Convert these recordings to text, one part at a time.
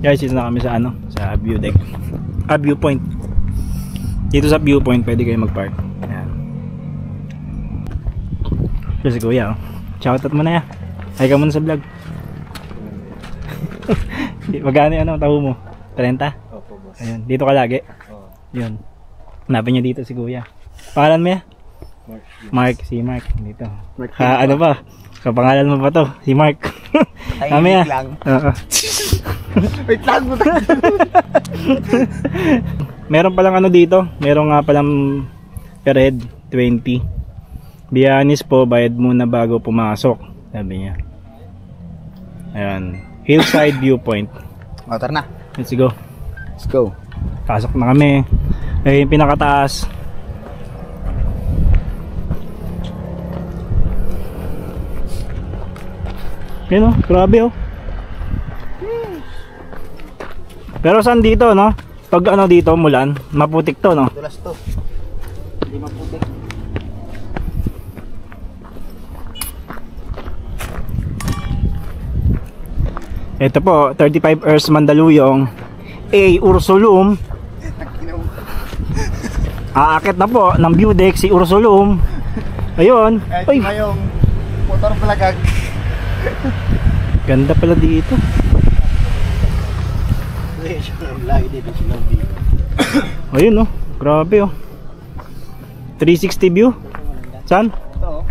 Guys, dito na kami sa ano, sa view deck. Viewpoint. Dito sa viewpoint pwede kayo mag-park. Ayan. So si Kuya, oh. Shoutout mo na ya. Ay ka muna sa vlog. Magkano yung ano, taho mo? 30? Opo, boss. Ayun, dito ka lagi. Yun. Hanapin nyo dito si Kuya. Pangalan mo ya? Mark, si Mark dito. Ano ba? Kapangalan mo ba to? Si Mark. Kami ya. Wait lang mo. Meron palang ano dito. Meron nga palang per head 20. Biyanis po, bayad muna bago pumasok, sabi niya. Ayan. Hillside Viewpoint. Motor na. Let's go. Let's go. Pasok na kami. Ay, pinakataas. Yan oh, grabe oh. Pero saan dito, no? Pag ano dito, mulan, maputik to, no? Dulas to. Hindi maputik. Ito po, 35 Earths Mandaluyong A. Ursulum. Aakit na po ng view deck si Ursulum. Ayun. Ay, yung motor palagag. Ganda pala dito. Ayun oh, grabe oh. 360 view. Saan? Ito oh.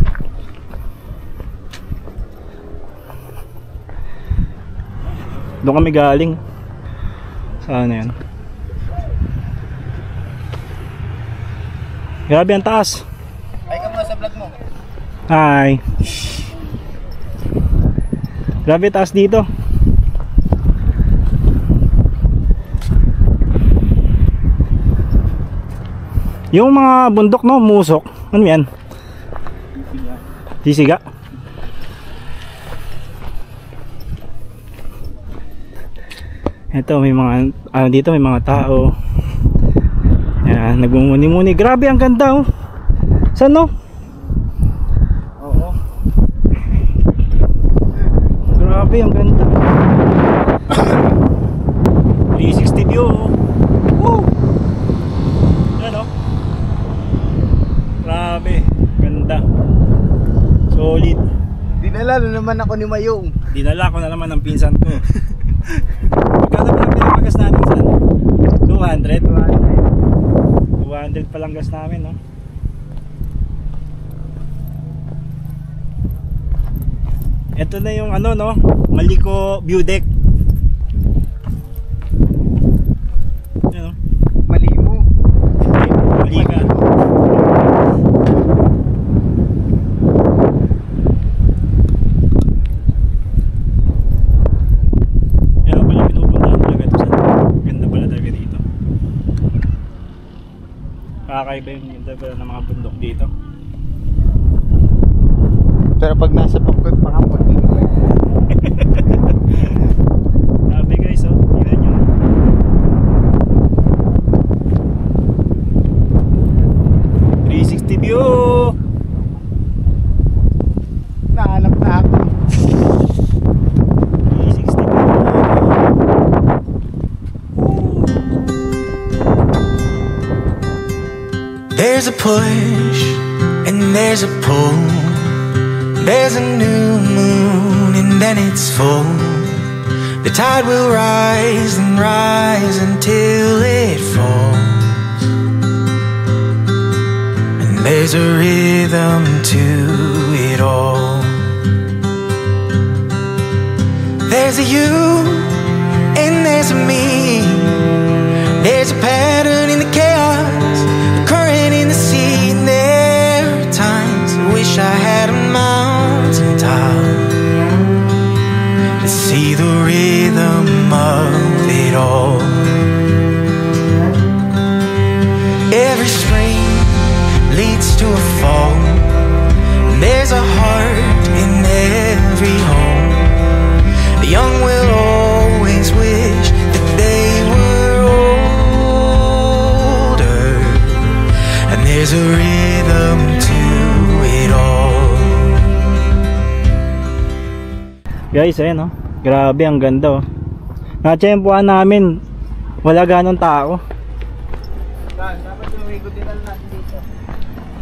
Doon kami galing. Saan yan? Grabe ang taas. Ay ka muna sa vlog mo. Hi. Grabe taas dito. Yung mga bundok no, musok. Ano yan? Sisiga. Ito may mga dito may mga tao. Yan, nagmumuni-muni. Grabe ang ganda oh. Saan no? Oo. Grabe ang ganda. 360 view oh. Woo! Yan oh. Grabe, ganda. Solid. Dinala na naman ako ni Mayong. Dinala ko na naman ang pinsan ko. Magkano pa lang pinapagas natin saan? 200? 200 pa lang gas namin, no? Ito na yung ano, no? Maliko view deck. Yan, no? Malimo. Malika. Kakaiba yung ganda ng mga bundok dito. Pero pag nasa pagkot pa kapot Grabe guys oh, tignan nyo. View. Nahanap na ako. 360 view. There's a push and there's a pull. There's a new moon and then it's full. The tide will rise and rise until it falls. And there's a rhythm to it all. There's a you and there's a me. There's a pattern in the chaos, a current in the sea. And there are times I wish I had a mountain top to see the rhythm of it all. Every spring leads to a fall, and there's a heart in every home. The young will always wish that they were older, and there's a rhythm to it all. Guys, ayan oh. Grabe ang ganda oh. Natsyempohan namin. Wala ganong tao. Dapat yung ikot din natin dito.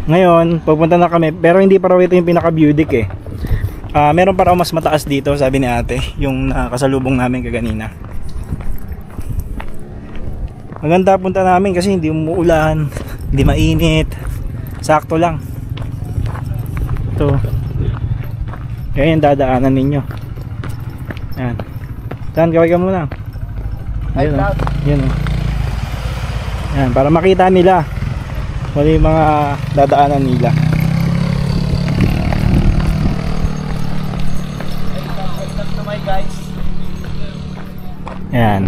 Ngayon, pupunta na kami. Pero hindi pa raw ito yung pinaka-beautic eh. Meron pa raw mas mataas dito, sabi ni ate. Yung nakasalubong namin kaganina. Maganda punta namin kasi hindi umuulan, hindi mainit. Sakto lang. Ito. Kaya yung dadaanan ninyo. Yan. Saan, kaway ka muna. Yan o. Yan o. Yan, para makita nila wala yung mga dadaanan nila. Yan.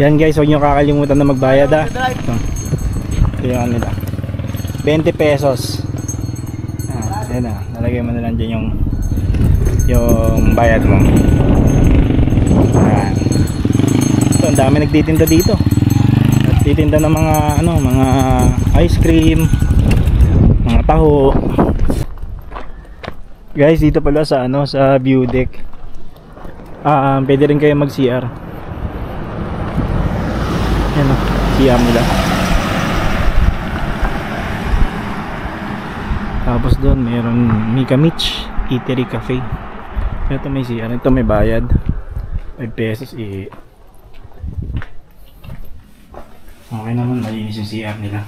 Yan guys, huwag nyo kakalimutan na magbayad ha. Ito yung ano nila, 20 pesos. Ayan na, nalagay mo na lang dyan yung bayad mo. Ayan. Ito, ang dami nagtitinda dito. Nagtitinda ng mga ano, mga ice cream, mga taho. Guys, dito pala sa ano, sa view deck. Pwede rin kayo mag CR. Yan o, CR nila. Tapos doon mayroon Mika Mitch Eatery Cafe. Ito may CR, ito may bayad 5 pesos eh. Okay naman, malinis yung CR nila.